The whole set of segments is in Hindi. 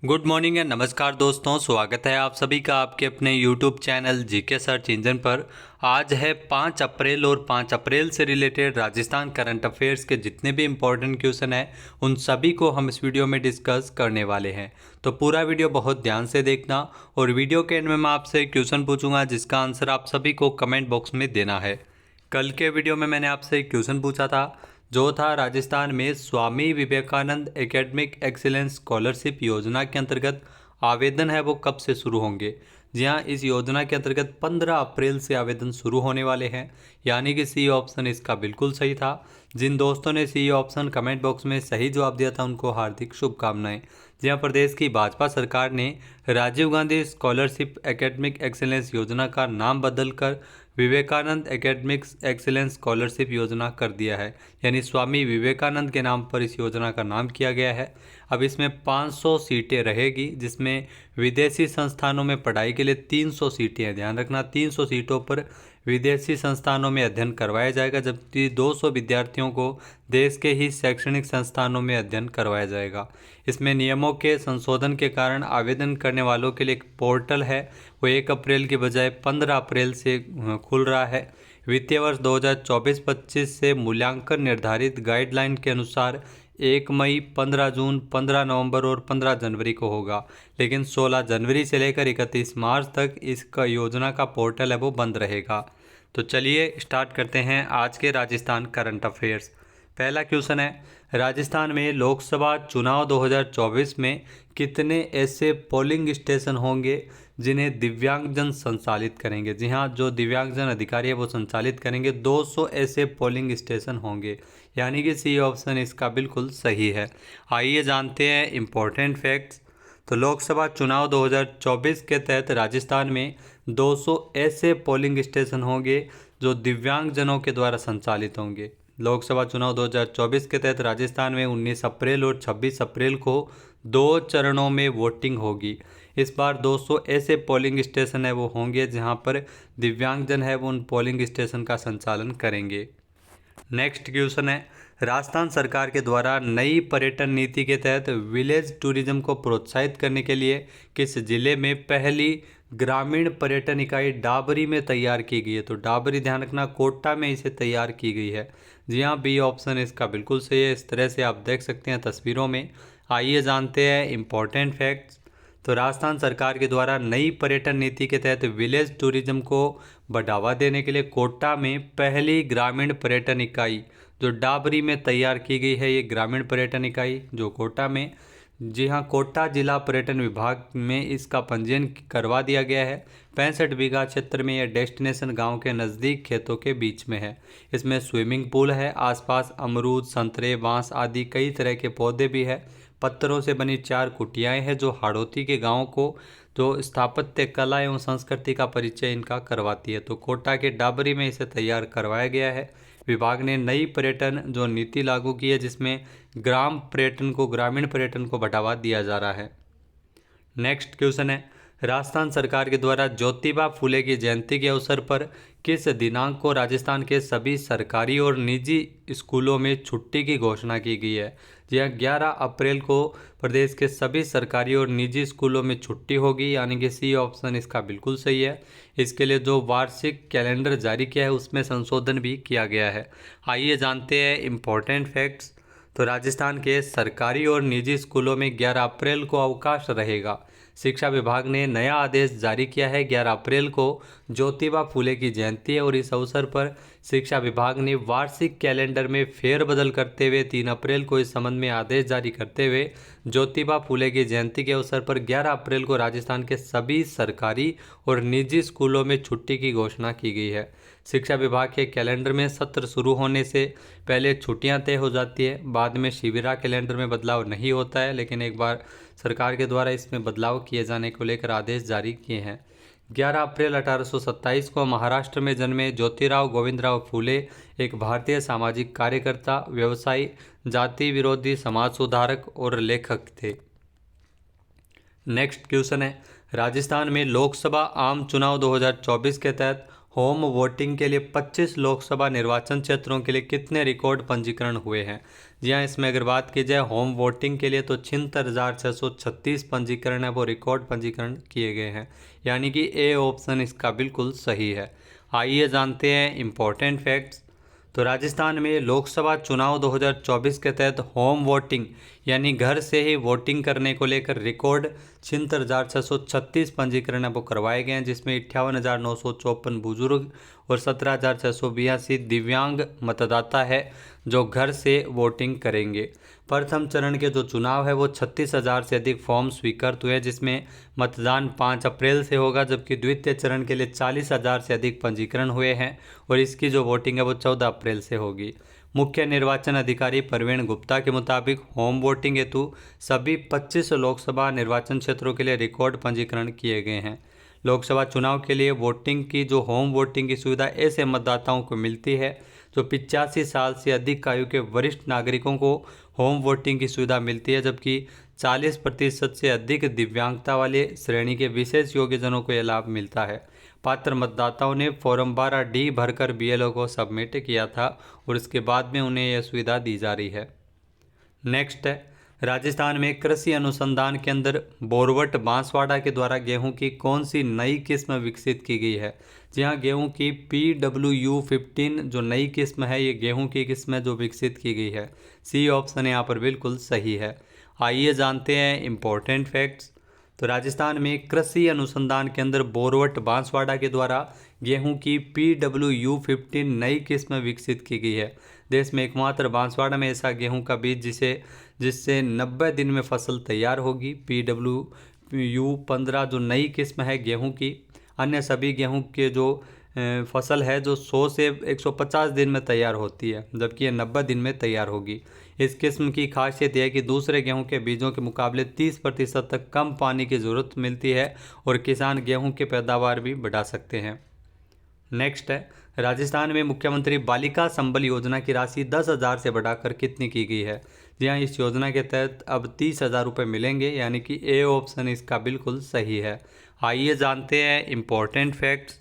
गुड मॉर्निंग एंड नमस्कार दोस्तों, स्वागत है आप सभी का आपके अपने YouTube channel GK search engine पर। आज है 5 अप्रैल और 5 अप्रैल से रिलेटेड राजस्थान करंट अफेयर्स के जितने भी इम्पोर्टेंट क्वेश्चन हैं उन सभी को हम इस वीडियो में डिस्कस करने वाले हैं। तो पूरा वीडियो बहुत ध्यान से देखना और वीडियो के एंड में मैं आपसे क्वेश्चन पूछूंगा जिसका आंसर आप सभी को कमेंट बॉक्स में देना है। कल के वीडियो में मैंने आपसे एक क्वेश्चन पूछा था जो था राजस्थान में Swami Vivekananda academic excellence scholarship योजना के अंतर्गत आवेदन है वो कब से शुरू होंगे। जी हाँ, इस योजना के अंतर्गत 15 अप्रैल से आवेदन शुरू होने वाले हैं, यानी कि सी ऑप्शन इसका बिल्कुल सही था। जिन दोस्तों ने सी ऑप्शन कमेंट बॉक्स में सही जवाब दिया था उनको हार्दिक शुभकामनाएं। जी हाँ, प्रदेश की भाजपा सरकार ने Rajiv Gandhi scholarship academic excellence योजना का नाम बदलकर विवेकानंद एकेडमिक्स एक्सीलेंस स्कॉलरशिप योजना कर दिया है, यानी स्वामी विवेकानंद के नाम पर इस योजना का नाम किया गया है। अब इसमें 500 सीटें रहेगी, जिसमें विदेशी संस्थानों में पढ़ाई के लिए 300 सीटें हैं। ध्यान रखना, 300 सीटों पर विदेशी संस्थानों में अध्ययन करवाया जाएगा, जबकि 200 विद्यार्थियों को देश के ही शैक्षणिक संस्थानों में अध्ययन करवाया जाएगा। इसमें नियमों के संशोधन के कारण आवेदन करने वालों के लिए एक पोर्टल है वो 1 अप्रैल के बजाय 15 अप्रैल से खुल रहा है। वित्तीय वर्ष 2024-25 से मूल्यांकन निर्धारित गाइडलाइन के अनुसार 1 मई, 15 जून, 15 नवंबर और 15 जनवरी को होगा, लेकिन 16 जनवरी से लेकर 31 मार्च तक इसका योजना का पोर्टल है वो बंद रहेगा। तो चलिए स्टार्ट करते हैं आज के राजस्थान करंट अफेयर्स। पहला क्वेश्चन है, राजस्थान में लोकसभा चुनाव 2024 में कितने ऐसे पोलिंग स्टेशन होंगे जिन्हें दिव्यांगजन संचालित करेंगे। जी हाँ, जो दिव्यांगजन अधिकारी है वो संचालित करेंगे। 200 ऐसे पोलिंग स्टेशन होंगे, यानी कि सी ऑप्शन इसका बिल्कुल सही है। आइए जानते हैं इम्पोर्टेंट फैक्ट्स। तो लोकसभा चुनाव 2024 के तहत राजस्थान में 200 ऐसे पोलिंग स्टेशन होंगे जो दिव्यांगजनों के द्वारा संचालित होंगे। लोकसभा चुनाव 2024 के तहत राजस्थान में 19 अप्रैल और 26 अप्रैल को 2 चरणों में वोटिंग होगी। इस बार 200 ऐसे पोलिंग स्टेशन है वो होंगे जहां पर दिव्यांगजन है वो उन पोलिंग स्टेशन का संचालन करेंगे। नेक्स्ट क्वेश्चन है, राजस्थान सरकार के द्वारा नई पर्यटन नीति के तहत विलेज टूरिज्म को प्रोत्साहित करने के लिए किस जिले में पहली ग्रामीण पर्यटन इकाई डाबरी में तैयार की गई है। तो डाबरी, ध्यान रखना, कोटा में इसे तैयार की गई है। जी हाँ, बी ऑप्शन इसका बिल्कुल सही है। इस तरह से आप देख सकते हैं तस्वीरों में। आइए जानते हैं इम्पोर्टेंट फैक्ट्स। तो राजस्थान सरकार के द्वारा नई पर्यटन नीति के तहत विलेज टूरिज्म को बढ़ावा देने के लिए कोटा में पहली ग्रामीण पर्यटन इकाई जो डाबरी में तैयार की गई है, ये ग्रामीण पर्यटन इकाई जो कोटा में, जी हाँ, कोटा जिला पर्यटन विभाग में इसका पंजीयन करवा दिया गया है। 65 बीघा क्षेत्र में यह डेस्टिनेशन गांव के नज़दीक खेतों के बीच में है। इसमें स्विमिंग पूल है, आसपास अमरूद, संतरे, बांस आदि कई तरह के पौधे भी है। पत्थरों से बनी 4 कुटियाएं हैं जो हाड़ौती के गांव को जो स्थापत्य कला एवं संस्कृति का परिचय इनका करवाती है। तो कोटा के डाबरी में इसे तैयार करवाया गया है। विभाग ने नई पर्यटन जो नीति लागू की है जिसमें ग्रामीण पर्यटन को बढ़ावा दिया जा रहा है। नेक्स्ट क्वेश्चन है, राजस्थान सरकार के द्वारा ज्योतिबा फुले की जयंती के अवसर पर किस दिनांक को राजस्थान के सभी सरकारी और निजी स्कूलों में छुट्टी की घोषणा की गई है। जी हाँ, 11 अप्रैल को प्रदेश के सभी सरकारी और निजी स्कूलों में छुट्टी होगी, यानी कि सी ऑप्शन इसका बिल्कुल सही है। इसके लिए जो वार्षिक कैलेंडर जारी किया है उसमें संशोधन भी किया गया है। आइए जानते हैं इम्पोर्टेंट फैक्ट्स। तो राजस्थान के सरकारी और निजी स्कूलों में 11 अप्रैल को अवकाश रहेगा। शिक्षा विभाग ने नया आदेश जारी किया है। 11 अप्रैल को ज्योतिबा फुले की जयंती है और इस अवसर पर शिक्षा विभाग ने वार्षिक कैलेंडर में फेरबदल करते हुए 3 अप्रैल को इस संबंध में आदेश जारी करते हुए ज्योतिबा फुले की जयंती के अवसर पर 11 अप्रैल को राजस्थान के सभी सरकारी और निजी स्कूलों में छुट्टी की घोषणा की गई है। शिक्षा विभाग के कैलेंडर में सत्र शुरू होने से पहले छुट्टियां तय हो जाती है, बाद में शिविरा कैलेंडर में बदलाव नहीं होता है, लेकिन एक बार सरकार के द्वारा इसमें बदलाव किए जाने को लेकर आदेश जारी किए हैं। 11 अप्रैल 1827 को महाराष्ट्र में जन्मे ज्योतिराव गोविंदराव फूले एक भारतीय सामाजिक कार्यकर्ता, व्यवसायी, जाति विरोधी समाज सुधारक और लेखक थे। नेक्स्ट क्वेश्चन है, राजस्थान में लोकसभा आम चुनाव 2024 के तहत होम वोटिंग के लिए 25 लोकसभा निर्वाचन क्षेत्रों के लिए कितने रिकॉर्ड पंजीकरण हुए हैं? जी हाँ, इसमें अगर बात की जाए होम वोटिंग के लिए तो 76,636 पंजीकरण है वो रिकॉर्ड पंजीकरण किए गए हैं, यानी कि ए ऑप्शन इसका बिल्कुल सही है। आइए जानते हैं इम्पोर्टेंट फैक्ट्स। तो राजस्थान में लोकसभा चुनाव 2024 के तहत होम वोटिंग यानी घर से ही वोटिंग करने को लेकर रिकॉर्ड 76,636 पंजीकरण है वो करवाए गए हैं, जिसमें 58,954 बुजुर्ग और 17,682 दिव्यांग मतदाता है जो घर से वोटिंग करेंगे। प्रथम चरण के जो चुनाव है वो 36,000 से अधिक फॉर्म स्वीकृत हुए, जिसमें मतदान 5 अप्रैल से होगा, जबकि द्वितीय चरण के लिए 40,000 से अधिक पंजीकरण हुए हैं और इसकी जो वोटिंग है वो 14 अप्रैल से होगी। मुख्य निर्वाचन अधिकारी प्रवीण गुप्ता के मुताबिक होम वोटिंग हेतु सभी 25 लोकसभा निर्वाचन क्षेत्रों के लिए रिकॉर्ड पंजीकरण किए गए हैं। लोकसभा चुनाव के लिए वोटिंग की जो होम वोटिंग की सुविधा ऐसे मतदाताओं को मिलती है जो 85 साल से अधिक आयु के वरिष्ठ नागरिकों को होम वोटिंग की सुविधा मिलती है, जबकि 40% से अधिक दिव्यांगता वाले श्रेणी के विशेष योग्यजनों को यह लाभ मिलता है। पात्र मतदाताओं ने फॉर्म 12D भरकर BLO को सबमिट किया था और इसके बाद में उन्हें यह सुविधा दी जा रही है। नेक्स्ट है, राजस्थान में कृषि अनुसंधान केंद्र बोरवट बांसवाड़ा के द्वारा गेहूं की कौन सी नई किस्म विकसित की गई है? जी हाँ, गेहूं की PWU15 जो नई किस्म है ये गेहूं की किस्म है जो विकसित की गई है। सी ऑप्शन यहाँ पर बिल्कुल सही है। आइए जानते हैं इम्पोर्टेंट फैक्ट्स। तो राजस्थान में कृषि अनुसंधान केंद्र बोरवट बांसवाड़ा के द्वारा गेहूं की PWU15 नई किस्म विकसित की गई है। देश में एकमात्र बांसवाड़ा में ऐसा गेहूं का बीज जिससे 90 दिन में फसल तैयार होगी। PWU15 जो नई किस्म है गेहूं की, अन्य सभी गेहूं के जो फसल है जो 100 से 150 दिन में तैयार होती है, जबकि ये 90 दिन में तैयार होगी। इस किस्म की खासियत यह है कि दूसरे गेहूं के बीजों के मुकाबले 30% तक कम पानी की ज़रूरत मिलती है और किसान गेहूं की पैदावार भी बढ़ा सकते हैं। नेक्स्ट है, राजस्थान में मुख्यमंत्री बालिका संबल योजना की राशि 10,000 से बढ़ाकर कितनी की गई है? जी हाँ, इस योजना के तहत अब 30,000 रुपये मिलेंगे, यानी कि ए ऑप्शन इसका बिल्कुल सही है। आइए जानते हैं इम्पोर्टेंट फैक्ट्स।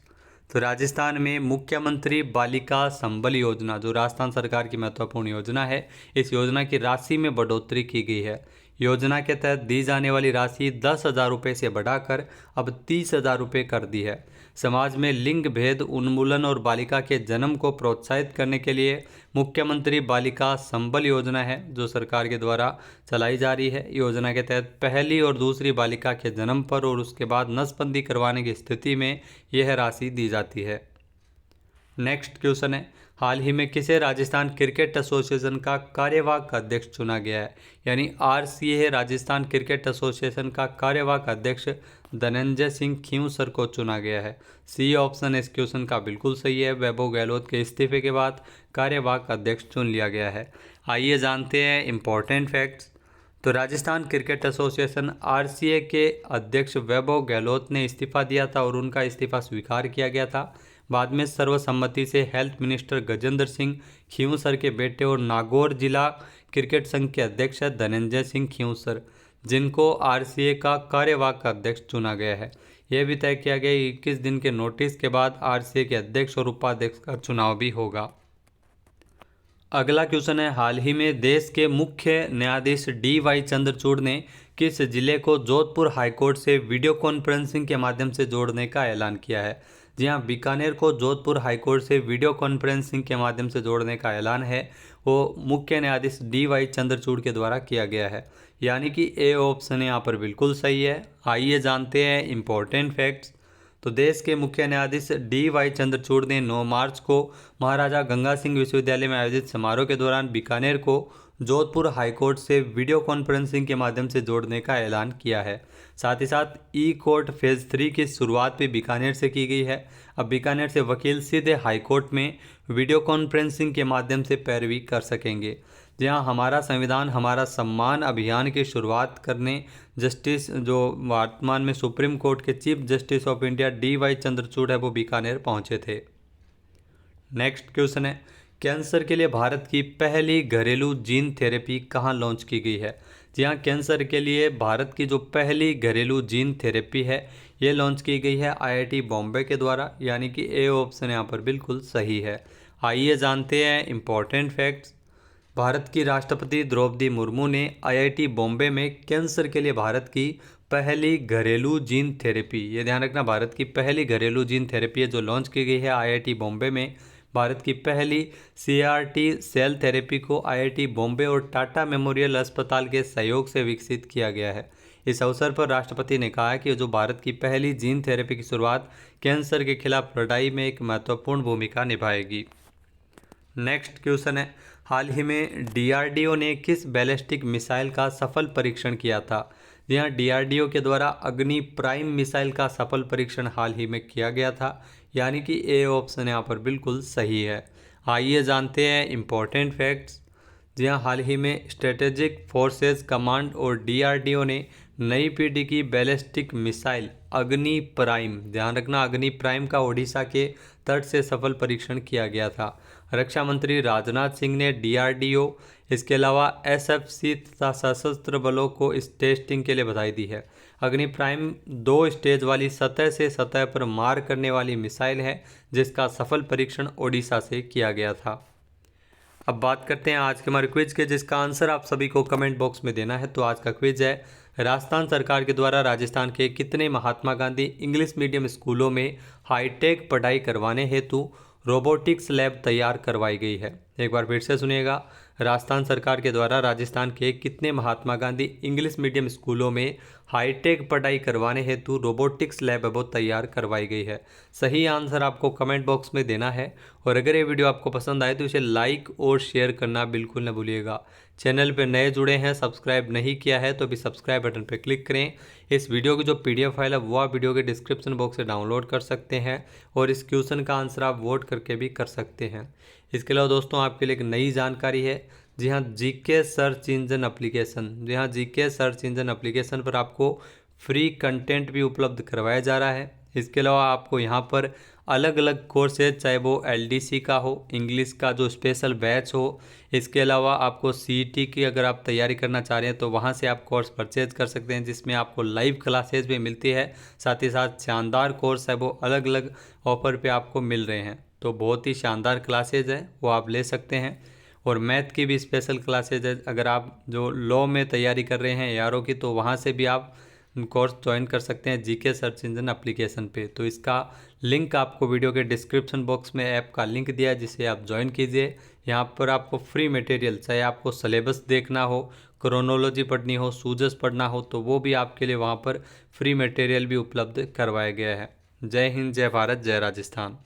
तो राजस्थान में मुख्यमंत्री बालिका संबल योजना जो राजस्थान सरकार की महत्वपूर्ण योजना है, इस योजना की राशि में बढ़ोतरी की गई है। योजना के तहत दी जाने वाली राशि 10,000 रुपये से बढ़ाकर अब 30,000 रुपये कर दी है। समाज में लिंग भेद उन्मूलन और बालिका के जन्म को प्रोत्साहित करने के लिए मुख्यमंत्री बालिका संबल योजना है जो सरकार के द्वारा चलाई जा रही है। योजना के तहत पहली और दूसरी बालिका के जन्म पर और उसके बाद नसबंदी करवाने की स्थिति में यह राशि दी जाती है। नेक्स्ट क्वेश्चन है, हाल ही में किसे राजस्थान क्रिकेट एसोसिएशन का कार्यवाहक अध्यक्ष चुना गया है? यानी RCA राजस्थान क्रिकेट एसोसिएशन का कार्यवाहक अध्यक्ष धनंजय सिंह खींवसर को चुना गया है। सी ऑप्शन इस क्वेश्चन का बिल्कुल सही है। वैभव गहलोत के इस्तीफे के बाद कार्यवाहक अध्यक्ष चुन लिया गया है। आइए जानते हैं इम्पोर्टेंट फैक्ट्स। तो राजस्थान क्रिकेट एसोसिएशन RCA के अध्यक्ष वैभव गहलोत ने इस्तीफा दिया था और उनका इस्तीफा स्वीकार किया गया था। बाद में सर्वसम्मति से हेल्थ मिनिस्टर गजेंद्र सिंह खींवसर के बेटे और नागौर जिला क्रिकेट संघ के अध्यक्ष है धनंजय सिंह खींवसर, जिनको RCA का कार्यवाहक अध्यक्ष चुना गया है। यह भी तय किया गया 21 दिन के नोटिस के बाद RCA के अध्यक्ष और उपाध्यक्ष का चुनाव भी होगा। अगला क्वेश्चन है, हाल ही में देश के मुख्य न्यायाधीश DY चंद्रचूड़ ने किस जिले को जोधपुर हाईकोर्ट से वीडियो कॉन्फ्रेंसिंग के माध्यम से जोड़ने का ऐलान किया है? जी हाँ, बीकानेर को जोधपुर हाईकोर्ट से वीडियो कॉन्फ्रेंसिंग के माध्यम से जोड़ने का ऐलान है वो मुख्य न्यायाधीश DY चंद्रचूड़ के द्वारा किया गया है, यानी कि ए ऑप्शन यहाँ पर बिल्कुल सही है। आइए जानते हैं इम्पोर्टेंट फैक्ट्स। तो देश के मुख्य न्यायाधीश DY चंद्रचूड़ ने 9 मार्च को महाराजा गंगा सिंह विश्वविद्यालय में आयोजित समारोह के दौरान बीकानेर को जोधपुर हाईकोर्ट से वीडियो कॉन्फ्रेंसिंग के माध्यम से जोड़ने का ऐलान किया है। साथ ही साथ ई-कोर्ट फेज़ 3 की शुरुआत भी बीकानेर से की गई है। अब बीकानेर से वकील सीधे हाईकोर्ट में वीडियो कॉन्फ्रेंसिंग के माध्यम से पैरवी कर सकेंगे। जहाँ हमारा संविधान हमारा सम्मान अभियान की शुरुआत करने जस्टिस जो वर्तमान में सुप्रीम कोर्ट के chief justice of India DY Chandrachud है वो बीकानेर पहुँचे थे। नेक्स्ट क्वेश्चन है, कैंसर के लिए भारत की पहली घरेलू जीन थेरेपी कहाँ लॉन्च की गई है? जी हाँ, कैंसर के लिए भारत की जो पहली घरेलू जीन थेरेपी है ये लॉन्च की गई है आईआईटी बॉम्बे के द्वारा, यानी कि ए ऑप्शन यहाँ पर बिल्कुल सही है। आइए जानते हैं इम्पोर्टेंट फैक्ट्स। भारत की राष्ट्रपति द्रौपदी मुर्मू ने आईआईटी बॉम्बे में कैंसर के लिए भारत की पहली घरेलू जीन थेरेपी, ये ध्यान रखना, भारत की पहली घरेलू जीन थेरेपी है जो लॉन्च की गई है आईआईटी बॉम्बे में। भारत की पहली सीआरटी सेल थेरेपी को आईआईटी बॉम्बे और टाटा मेमोरियल अस्पताल के सहयोग से विकसित किया गया है। इस अवसर पर राष्ट्रपति ने कहा कि जो भारत की पहली जीन थेरेपी की शुरुआत कैंसर के खिलाफ लड़ाई में एक महत्वपूर्ण भूमिका निभाएगी। नेक्स्ट क्वेश्चन है, हाल ही में डीआरडीओ ने किस बैलिस्टिक मिसाइल का सफल परीक्षण किया था? जी हाँ, डीआरडीओ के द्वारा अग्नि प्राइम मिसाइल का सफल परीक्षण हाल ही में किया गया था, यानी कि ए ऑप्शन यहाँ पर बिल्कुल सही है। आइए जानते हैं इम्पोर्टेंट फैक्ट्स। जी हाँ, हाल ही में स्ट्रेटेजिक फोर्सेस कमांड और डीआरडीओ ने नई पीढ़ी की बैलिस्टिक मिसाइल अग्नि प्राइम, ध्यान रखना, अग्नि प्राइम का ओडिशा के तट से सफल परीक्षण किया गया था। रक्षा मंत्री राजनाथ सिंह ने डीआरडीओ, इसके अलावा एसएफसी तथा सशस्त्र बलों को इस टेस्टिंग के लिए बधाई दी है। अग्नि प्राइम 2 स्टेज वाली सतह से सतह पर मार करने वाली मिसाइल है जिसका सफल परीक्षण ओडिशा से किया गया था। अब बात करते हैं आज के हमारे क्विज के, जिसका आंसर आप सभी को कमेंट बॉक्स में देना है। तो आज का क्विज है, राजस्थान सरकार के द्वारा राजस्थान के कितने महात्मा गांधी इंग्लिश मीडियम स्कूलों में हाईटेक पढ़ाई करवाने हेतु रोबोटिक्स लैब तैयार करवाई गई है? एक बार फिर से सुनिएगा, राजस्थान सरकार के द्वारा राजस्थान के कितने महात्मा गांधी इंग्लिश मीडियम स्कूलों में हाईटेक पढ़ाई करवाने हेतु रोबोटिक्स लैब वो तैयार करवाई गई है? सही आंसर आपको कमेंट बॉक्स में देना है। और अगर ये वीडियो आपको पसंद आए तो इसे लाइक और शेयर करना बिल्कुल न भूलिएगा। चैनल पर नए जुड़े हैं, सब्सक्राइब नहीं किया है तो अभी सब्सक्राइब बटन पर क्लिक करें। इस वीडियो की जो पीडीएफ फाइल है वो आप वीडियो के डिस्क्रिप्शन बॉक्स से डाउनलोड कर सकते हैं और इस क्वेश्चन का आंसर आप वोट करके भी कर सकते हैं। इसके अलावा दोस्तों आपके लिए एक नई जानकारी है। जी हाँ, जीके सर्च इंजन एप्लीकेशन, जी हाँ, जीके सर्च इंजन एप्लीकेशन पर आपको फ्री कंटेंट भी उपलब्ध करवाया जा रहा है। इसके अलावा आपको यहाँ पर अलग अलग कोर्सेज, चाहे वो एलडीसी का हो, इंग्लिश का जो स्पेशल बैच हो, इसके अलावा आपको सीईटी की अगर आप तैयारी करना चाह रहे हैं तो वहाँ से आप कोर्स परचेज कर सकते हैं जिसमें आपको लाइव क्लासेज भी मिलती है। साथ ही साथ शानदार कोर्स है वो अलग अलग ऑफर पे आपको मिल रहे हैं। तो बहुत ही शानदार क्लासेज है वो आप ले सकते हैं। और मैथ की भी स्पेशल क्लासेज है, अगर आप जो लॉ में तैयारी कर रहे हैं यारों की, तो वहाँ से भी आप कोर्स ज्वाइन कर सकते हैं जीके सर्च इंजन एप्लीकेशन पे। तो इसका लिंक आपको वीडियो के डिस्क्रिप्शन बॉक्स में ऐप का लिंक दिया है जिसे आप ज्वाइन कीजिए। यहाँ पर आपको फ्री मटेरियल, चाहे आपको सिलेबस देखना हो, क्रोनोलॉजी पढ़नी हो, सूजस पढ़ना हो, तो वो भी आपके लिए वहाँ पर फ्री मटेरियल भी उपलब्ध करवाया गया है। जय हिंद, जय भारत, जय राजस्थान।